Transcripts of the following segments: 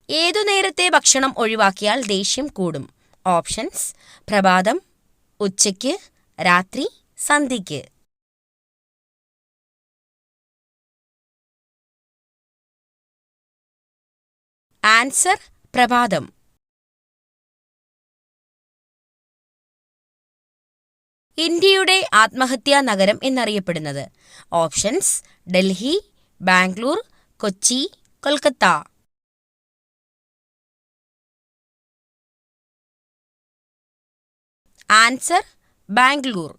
ഏതു നേരത്തെ ഭക്ഷണം ഒഴിവാക്കിയാൽ ദേഷ്യം കൂടും? ഓപ്ഷൻസ്: പ്രഭാതം, ഉച്ചയ്ക്ക്, രാത്രി, സന്ധ്യയ്ക്ക്. ആൻസർ: പ്രഭാതം. ഇന്ത്യയുടെ ആത്മഹത്യാ നഗരം എന്നറിയപ്പെടുന്നത്? ഓപ്ഷൻസ്: ഡൽഹി, ബാംഗ്ലൂർ, കൊച്ചി, കൊൽക്കത്ത. ആൻസർ: ബാംഗ്ലൂർ.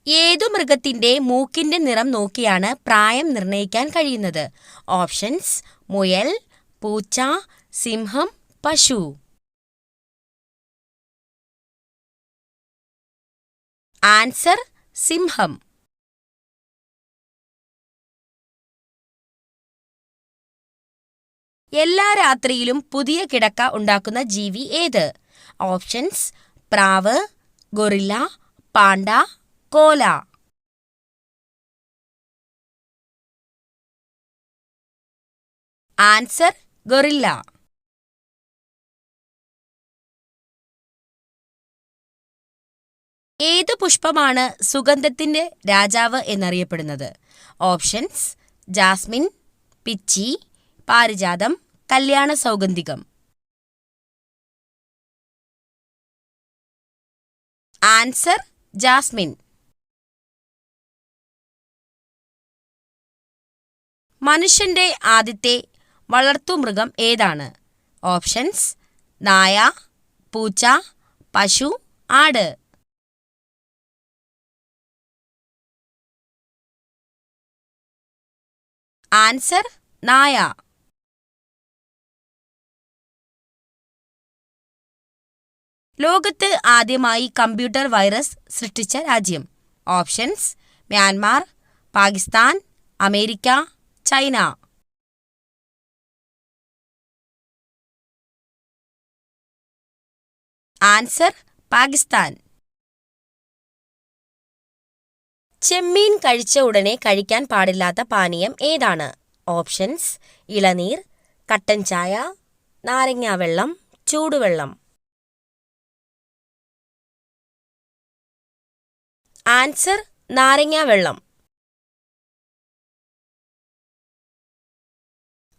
ഏതു മൃഗത്തിന്റെ മൂക്കിന്റെ നിറം നോക്കിയാണ് പ്രായം നിർണ്ണയിക്കാൻ കഴിയുന്നത്? ഓപ്ഷൻസ്: മുയൽ, പൂച്ച, സിംഹം, പശു. ആൻസർ: സിംഹം. എല്ലാ രാത്രിയിലും പുതിയ കിടക്ക ഉണ്ടാക്കുന്ന ജീവി ഏത്? ഓപ്ഷൻസ്: പ്രാവ്, ഗൊറില്ല, പാണ്ട, കോല. Answer: guerrilla. ഏതു പുഷ്പമാണ് സുഗന്ധത്തിന്റെ രാജാവ് എന്നറിയപ്പെടുന്നത്? ഓപ്ഷൻസ്: ജാസ്മിൻ, പിച്ചി, പാരിജാതം, കല്യാണ സൗഗന്ധികം. Answer: Jasmine. മനുഷ്യന്റെ ആദ്യത്തെ വളർത്തുമൃഗം ഏതാണ്? ഓപ്ഷൻസ്: നായ, പൂച്ച, പശു, ആട്. ആൻസർ: നായ. ലോകത്ത് ആദ്യമായി കമ്പ്യൂട്ടർ വൈറസ് സൃഷ്ടിച്ച രാജ്യം? Options: Myanmar, Pakistan, America, China. Answer: Pakistan. ചെമ്മീൻ കഴിച്ച ഉടനെ കഴിക്കാൻ പാടില്ലാത്ത പാനീയം ഏതാണ്? ഓപ്ഷൻസ്: ഇളനീർ, കട്ടൻ ചായ, നാരങ്ങാവെള്ളം, ചൂടുവെള്ളം. ആൻസർ: നാരങ്ങാവെള്ളം.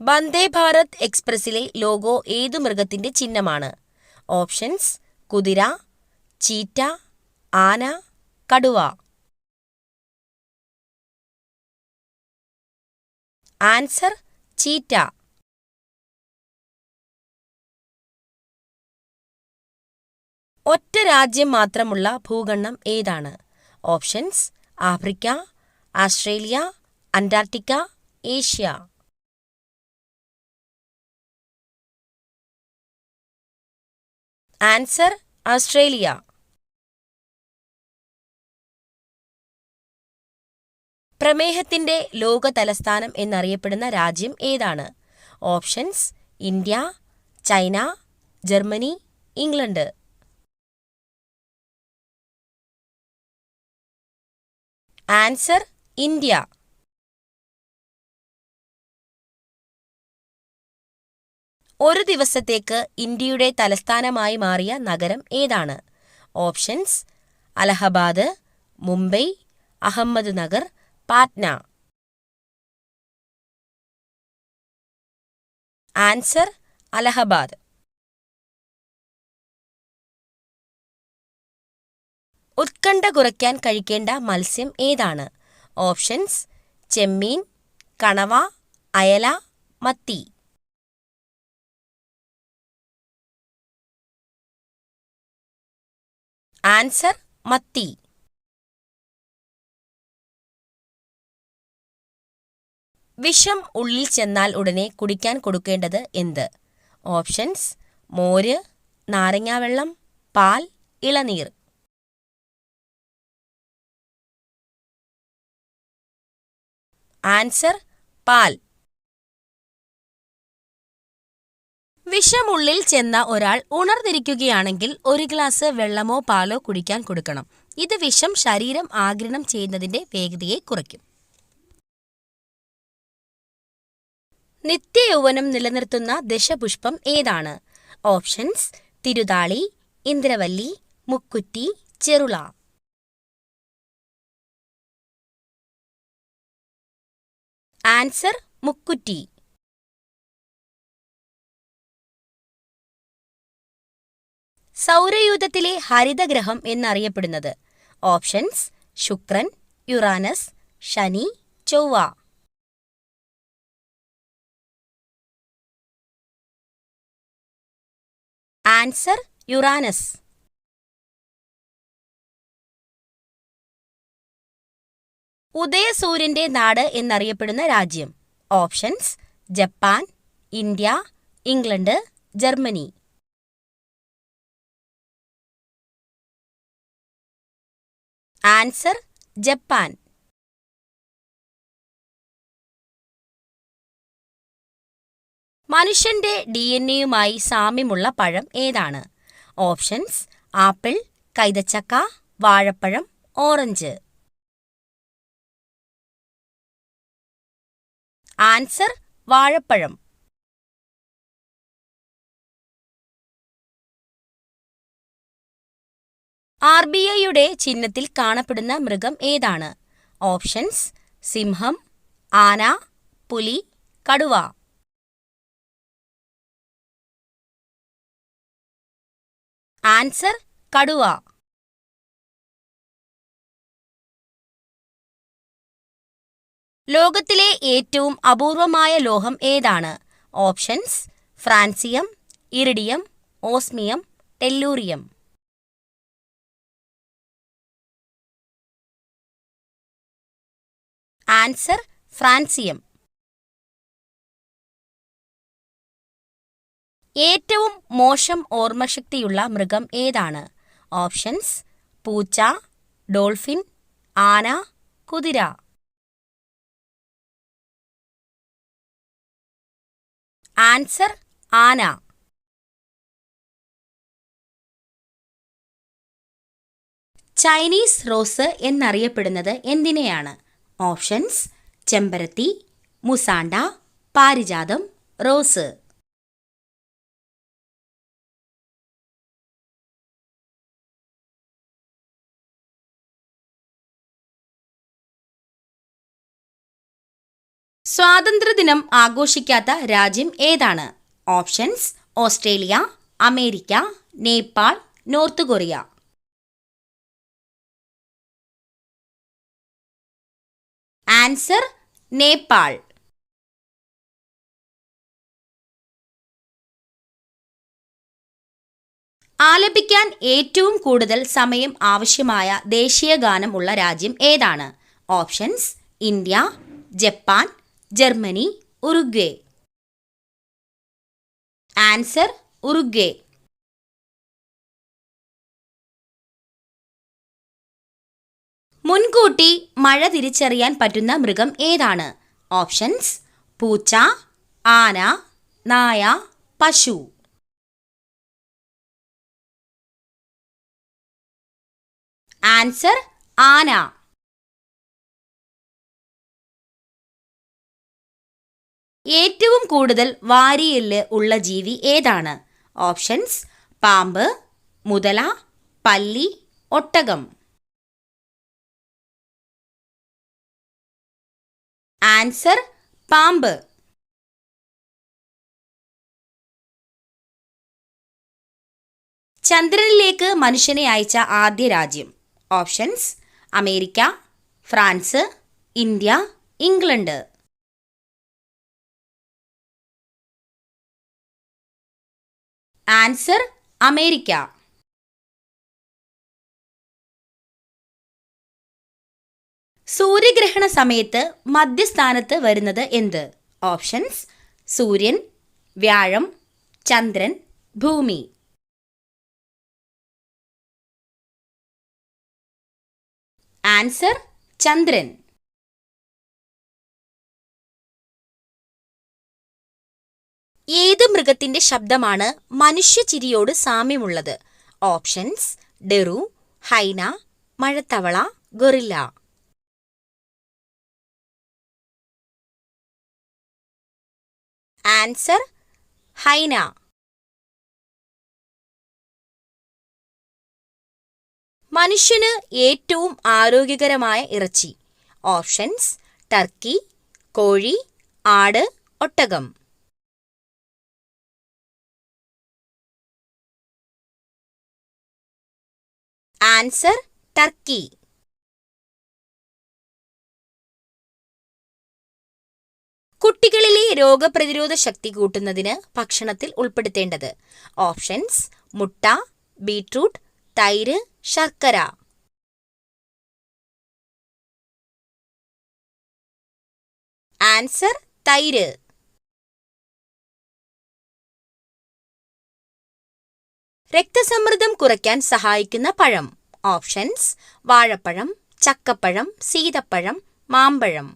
വന്ദേ ഭാരത് എക്സ്പ്രസിലെ ലോഗോ ഏതു മൃഗത്തിന്റെ ചിഹ്നമാണ്? ഓപ്ഷൻസ്: കുതിര, ചീറ്റ, ആന, കടുവ. ആൻസർ: ചീറ്റ. ഒറ്റ രാജ്യം മാത്രമുള്ള ഭൂഖണ്ഡം ഏതാണ്? Options: Africa, Australia, Antarctica, Asia. Answer: Australia. പ്രമേഹത്തിന്റെ ലോക തലസ്ഥാനം എന്നറിയപ്പെടുന്ന രാജ്യം ഏതാണ്? Options: India, China, Germany, England. Answer: India. ഒരു ദിവസത്തേക്ക് ഇന്ത്യയുടെ തലസ്ഥാനമായി മാറിയ നഗരം ഏതാണ്? Options: Allahabad, Mumbai, Ahmednagar, Patna. Answer: Allahabad. ഉത്കണ്ഠ കുറയ്ക്കാൻ കഴിക്കേണ്ട മത്സ്യം ഏതാണ്? ഓപ്ഷൻസ്: ചെമ്മീൻ, കണവ, അയല, മത്തി. ആൻസർ: മത്തി. വിഷം ഉള്ളിൽ ചെന്നാൽ ഉടനെ കുടിക്കാൻ കൊടുക്കേണ്ടത് എന്ത്? ഓപ്ഷൻസ്: മോര്, നാരങ്ങാവെള്ളം, പാൽ, ഇളനീർ. ആൻസർ: പാൽ. വിഷമുള്ളിൽ ചെന്ന ഒരാൾ ഉണർന്നിരിക്കുകയാണെങ്കിൽ ഒരു ഗ്ലാസ് വെള്ളമോ പാലോ കുടിക്കാൻ കൊടുക്കണം. ഇത് വിഷം ശരീരം ആഗിരണം ചെയ്യുന്നതിന്റെ വേഗതയെ കുറയ്ക്കും. നിത്യയൗവനം നിലനിർത്തുന്ന ദശപുഷ്പം ഏതാണ്? ഓപ്ഷൻസ്: തിരുതാളി, ഇന്ദ്രവല്ലി, മുക്കുറ്റി, ചെറുള. ആൻസർ: മുക്കുറ്റി. സൗരയൂഥത്തിലെ ഹരിതഗ്രഹം എന്നറിയപ്പെടുന്നത്? ഓപ്ഷൻസ്: ശുക്രൻ, യുറാനസ്, ശനി, ചൊവ്വ. Answer: Uranus. ഉദയസൂര്യന്റെ നാട് എന്നറിയപ്പെടുന്ന രാജ്യം? Options: Japan, India, England, Germany. Answer: Japan. മനുഷ്യന്റെ DNA-യുമായി സാമ്യമുള്ള പഴം ഏതാണ്? ഓപ്ഷൻസ്: ആപ്പിൾ, കൈതച്ചക്ക, വാഴപ്പഴം, ഓറഞ്ച്. ആൻസർ: വാഴപ്പഴം. RBIയുടെ ചിഹ്നത്തിൽ കാണപ്പെടുന്ന മൃഗം ഏതാണ്? ഓപ്ഷൻസ്: സിംഹം, ആന, പുലി, കടുവ. ആൻസർ: കടുവ. ലോകത്തിലെ ഏറ്റവും അപൂർവമായ ലോഹം ഏതാണ്? Options: francium, iridium, osmium, tellurium. Answer: francium. ഏറ്റവും മോശം ഓർമ്മശക്തിയുള്ള മൃഗം ഏതാണ്? ഓപ്ഷൻസ്: പൂച്ച, ഡോൾഫിൻ, ആന, കുതിര. ആൻസർ: ആന. ചൈനീസ് റോസ് എന്നറിയപ്പെടുന്നത് എന്തിനെയാണ്? ഓപ്ഷൻസ്: ചെമ്പരത്തി, മുസാണ്ട, പാരിജാതം, റോസ്. സ്വാതന്ത്ര്യദിനം ആഘോഷിക്കാത്ത രാജ്യം ഏതാണ്? Options: Australia, America, Nepal, North Korea. Answer: Nepal. ആലപിക്കാൻ ഏറ്റവും കൂടുതൽ സമയം ആവശ്യമായ ദേശീയ ഗാനം ഉള്ള രാജ്യം ഏതാണ്? Options: India, Japan, Germany, Uruguay. Answer: Uruguay. മുൻകൂട്ടി മഴ തിരിച്ചറിയാൻ പറ്റുന്ന മൃഗം ഏതാണ്? ഓപ്ഷൻസ്: പൂച്ച, ആന, നായ, പശു. ആൻസർ: ആന. ഏറ്റവും കൂടുതൽ വാരിയെല്ല് ഉള്ള ജീവി ഏതാണ്? ഓപ്ഷൻസ്: പാമ്പ്, മുതല, പല്ലി, ഒട്ടകം. ആൻസർ: പാമ്പ്. ചന്ദ്രനിലേക്ക് മനുഷ്യനെ അയച്ച ആദ്യ രാജ്യം? Options: America, France, India, England. Answer: America. സൂര്യഗ്രഹണ സമയത്ത് മധ്യസ്ഥാനത്ത് വരുന്നത് എന്ത്? ഓപ്ഷൻസ്: സൂര്യൻ, വ്യാഴം, ചന്ദ്രൻ, ഭൂമി. ആൻസർ: ചന്ദ്രൻ. ഏത് മൃഗത്തിന്റെ ശബ്ദമാണ് മനുഷ്യചിരിയോട് സാമ്യമുള്ളത്? ഓപ്ഷൻസ്: ഡെറു, ഹൈന, മഴത്തവള, ഗൊറില്ല. Answer hyena. മനുഷ്യന് ഏറ്റവും ആരോഗ്യകരമായ ഇറച്ചി. ഓപ്ഷൻസ്: ടർക്കി, കോഴി, ആട്, ഒട്ടകം. Answer turkey. കുട്ടികളിലെ രോഗപ്രതിരോധ ശക്തി കൂട്ടുന്നതിന് ഭക്ഷണത്തിൽ ഉൾപ്പെടുത്തേണ്ടത്. ഓപ്ഷൻസ്: മുട്ട, ബീട്രൂട്ട്, തൈര്, ശർക്കര. ആൻസർ തൈര്. രക്തസമ്മർദ്ദം കുറയ്ക്കാൻ സഹായിക്കുന്ന പഴം. ഓപ്ഷൻസ്: വാഴപ്പഴം, ചക്കപ്പഴം, സീതപ്പഴം, മാമ്പഴം.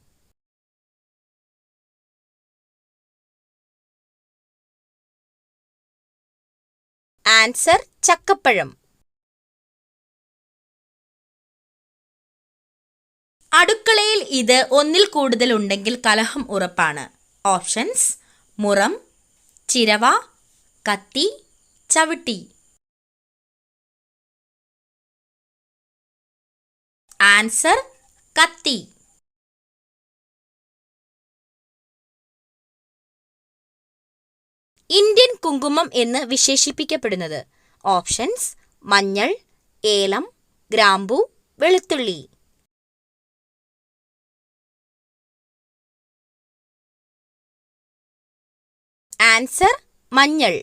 ആൻസർ ചക്കപ്പഴം. അടുക്കളയിൽ ഇത് ഒന്നിൽ കൂടുതൽ ഉണ്ടെങ്കിൽ കലഹം ഉറപ്പാണ്. ഓപ്ഷൻസ്: മുറം, ചിരവ, കത്തി, ചവിട്ടി. ആൻസർ കത്തി. ഇന്ത്യൻ കുങ്കുമം എന്ന് വിശേഷിപ്പിക്കപ്പെടുന്നത്. ഓപ്ഷൻസ്: മഞ്ഞൾ, ഏലം, ഗ്രാമ്പൂ, വെളുത്തുള്ളി. ആൻസർ മഞ്ഞൾ.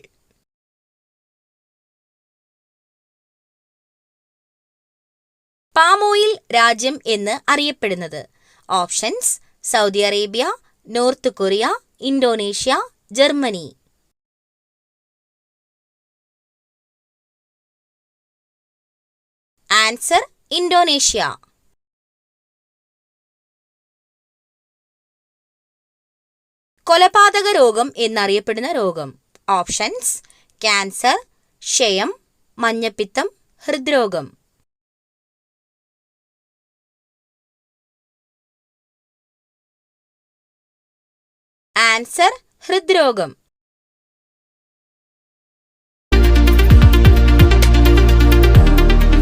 പാം ഓയിൽ രാജ്യം എന്ന് അറിയപ്പെടുന്നത്. Options: Saudi Arabia, north Korea, Indonesia, Germany. Answer Indonesia. കൊലപാതക രോഗം എന്നറിയപ്പെടുന്ന രോഗം. ഓപ്ഷൻസ്: ക്യാൻസർ, ക്ഷയം, മഞ്ഞപ്പിത്തം, ഹൃദ്രോഗം. ആൻസർ ഹൃദ്രോഗം.